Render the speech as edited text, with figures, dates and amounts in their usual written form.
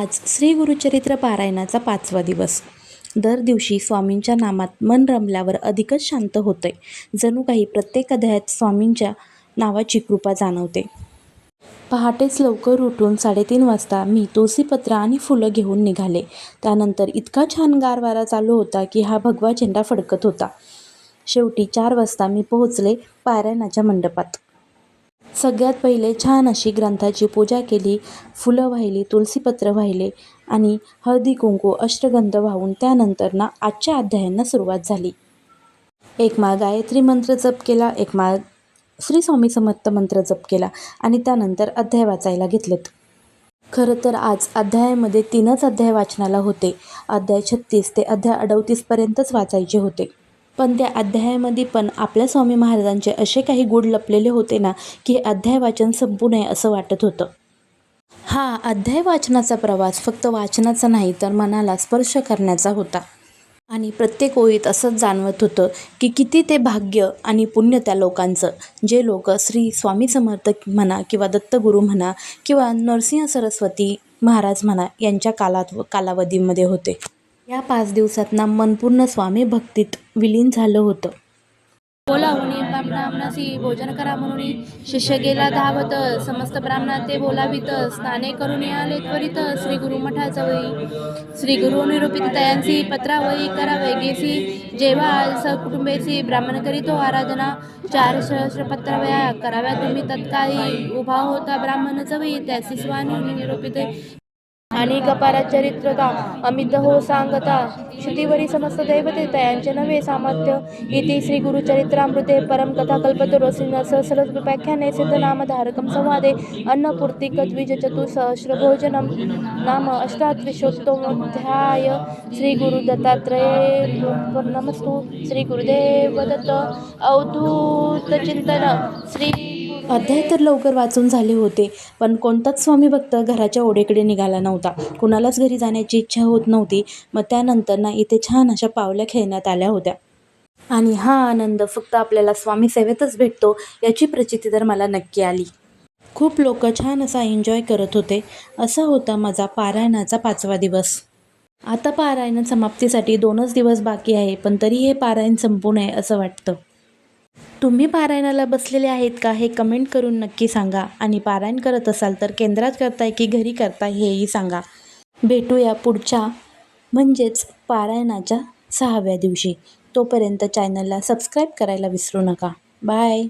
आज श्री गुरुचरित्र पारायणाचा 5वा दिवस. दर दिवशी स्वामींच्या नामात मन रमल्यावर अधिकच शांत होते. जणू काही प्रत्येक अध्यायात स्वामींच्या नावाची कृपा जाणवते. पहाटेच लवकर उठून 3:30 वाजता मी तुळशीपत्र आणि फुलं घेऊन निघाले. त्यानंतर इतका छान गार वारा चालू होता की हा भगवा झेंडा फडकत होता. शेवटी 4 वाजता मी पोहोचले पारायणाच्या मंडपात. सगळ्यात पहिले छान अशी ग्रंथाची पूजा केली, फुलं वाहिली, तुळशीपत्र वाहिले आणि हळदी कुंकू अष्टगंध वाहून त्यानंतर आजच्या अध्यायांना सुरुवात झाली. एक माळ गायत्री मंत्र जप केला, एक माळ श्री स्वामी समर्थ मंत्र जप केला आणि त्यानंतर अध्याय वाचायला घेतलेत. खरं तर आज अध्यायामध्ये 3च अध्याय वाचनाला होते. अध्याय 36 ते अध्याय 38 पर्यंतच वाचायचे होते. पण त्या अध्यायामध्ये पण आपल्या स्वामी महाराजांचे असे काही गुण लपलेले होते ना की अध्याय वाचन संपू नये असं वाटत होतं. हा अध्याय वाचनाचा प्रवास फक्त वाचनाचा नाही तर मनाला स्पर्श करण्याचा होता. आणि प्रत्येक ओळीत असंच जाणवत होतं की किती ते भाग्य आणि पुण्य त्या लोकांचं, जे लोक श्री स्वामी समर्थ म्हणा किंवा दत्तगुरू म्हणा किंवा नरसिंह सरस्वती महाराज म्हणा यांच्या कालावधीमध्ये होते. या 5 दिवसात मन पूर्ण स्वामी भक्तीत विलीन झालं होतं. बोलावणी ब्राह्मणासी भोजन करा म्हणून शिष्य गेला धावत, समस्त ब्राह्मणा ते बोलावित, स्नाने करून आले त्वरित श्री गुरु मठाजवळी. श्री गुरु निरूपित तयांसी पत्रावळी करावे गेसी, जेव्हा सकुटुंबेसी ब्राह्मण करीतो आराधना. 4 सहस्र पत्रावया कराव्या तुम्ही तत्काळी, उभा होता ब्राह्मण जवळी त्यासी स्वामी निरूपित. आणि कपारा चरित्रता अमित हो सांगता, श्रुतीवरी समस्त दैवते तयांचे नवे सामर्थ्य. इति श्री गुरुचरित्रामृते परम कथा कल्पतरो सहस्रोपाख्याने सिद्धनामधारकं संवादे अन्नपूर्तिक द्विजचतुःसहस्र भोजनम नाम अष्टात्रिशतोऽध्याय. श्री गुरु दत्तात्रेयार्पणमस्तु. श्री गुरुदेव दत्त. अवधूत चिंतन. श्री अध्याय तर लवकर वाचून झाले होते, पण कोणताच स्वामी भक्त घराच्या ओढेकडे निघाला नव्हता. कुणालाच घरी जाण्याची इच्छा होत नव्हती. मग त्यानंतर इथे छान अशा पावल्या खेळण्यात आल्या होत्या. आणि हा आनंद फक्त आपल्याला स्वामी सेवेतच भेटतो याची प्रचिती तर मला नक्की आली. खूप लोक छान असा एन्जॉय करत होते. असा होता माझा पारायणाचा 5वा दिवस. आता पारायण समाप्तीसाठी 2च दिवस बाकी आहे, पण तरी हे पारायण संपू नये असं वाटतं. तुम्ही पारायणाला बसलेले आहेत का हे कमेंट करून नक्की सांगा. आणि पारायण करत असाल तर केंद्रात करताय की घरी करताय हेही सांगा. भेटूया पुढच्या म्हणजेच पारायणाच्या 6व्या दिवशी. तोपर्यंत चॅनलला सबस्क्राईब करायला विसरू नका. बाय.